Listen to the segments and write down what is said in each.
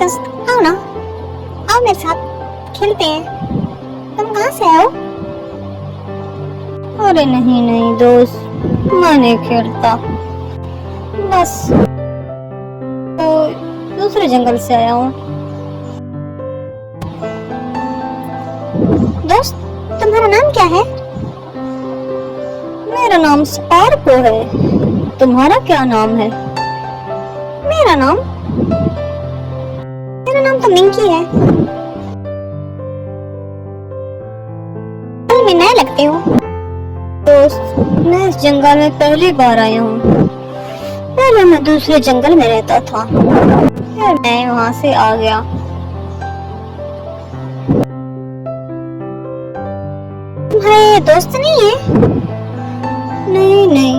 दोस्त आओ ना, आओ मेरे साथ खेलते हैं। तुम कहाँ से आए हो? अरे नहीं नहीं दोस्त, मैं नहीं खेलता, बस तो दूसरे जंगल से आया हूँ। दोस्त तुम्हारा नाम क्या है? मेरा नाम स्पार्को है, तुम्हारा क्या नाम है? मेरा नाम तो मिंकी है। में नए लगते हो। दोस्त मैं इस जंगल में पहली बार आया हूँ, पहले मैं दूसरे जंगल में रहता था, फिर मैं वहाँ से आ गया। तुम्हारे दोस्त नहीं है? नहीं नहीं,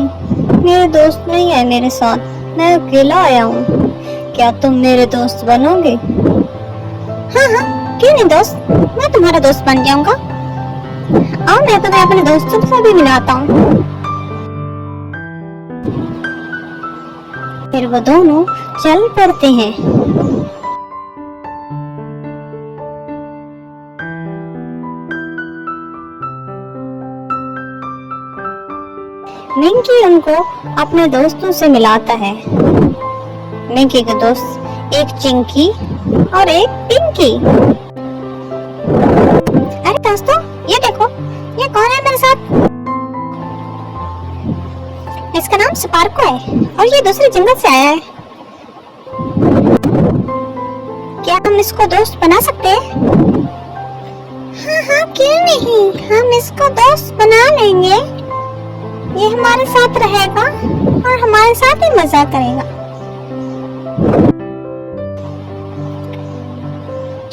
मेरे दोस्त नहीं है मेरे साथ, मैं अकेला आया हूँ। क्या तुम मेरे दोस्त बनोगे? हाँ हाँ, क्यों नहीं दोस्त, मैं तुम्हारा दोस्त बन जाऊंगा। आओ मैं तुम्हें अपने दोस्तों से भी मिलाता हूँ। फिर वो दोनों चल पड़ते हैं। मिंकी उनको अपने दोस्तों से मिलाता है। मिंकी के दोस्त एक चिंकी और एक पिंकी। अरे दोस्तों ये देखो, ये कौन है मेरे साथ? इसका नाम स्पार्को है और ये दूसरे जंगल से आया है। क्या हम इसको दोस्त बना सकते हैं? हाँ हाँ, क्यों नहीं, हम इसको दोस्त बना लेंगे। ये हमारे साथ रहेगा और हमारे साथ ही मजा करेगा।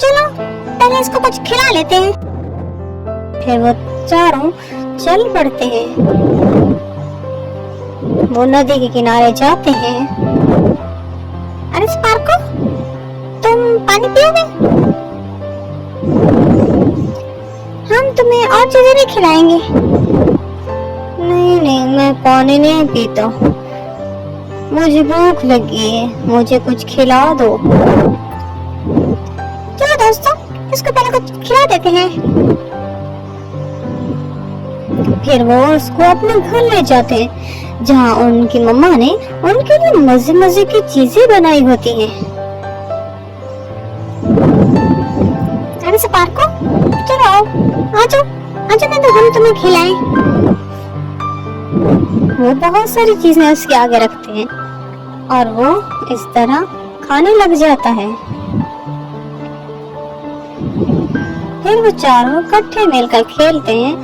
चलो पहले इसको कुछ खिला लेते हैं। फिर वो चारों चल पड़ते हैं। वो नदी के किनारे जाते हैं। अरे स्पार्को, तुम पानी पियोगे? हम तुम्हें और चीजें भी खिलाएंगे। नहीं नहीं, मैं पानी नहीं पीता, मुझे भूख लगी है, मुझे कुछ खिला दो। चलो दोस्तों, इसको पहले कुछ खिला देते हैं। फिर वो उसको अपने घर ले जाते हैं, जहाँ उनकी मम्मा ने उनके लिए मजे मजे की चीजें बनाई होती हैं। अरे स्पार्को, चलो आओ, आजो आजो, मैं तो हम तुम्हें खिलाएं। वो बहुत सारी चीजें उसके आगे रखते हैं और वो इस तरह खाने लग जाता है। फिर वो चारों इकट्ठे मिलकर खेलते हैं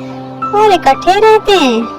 और इकट्ठे रहते हैं।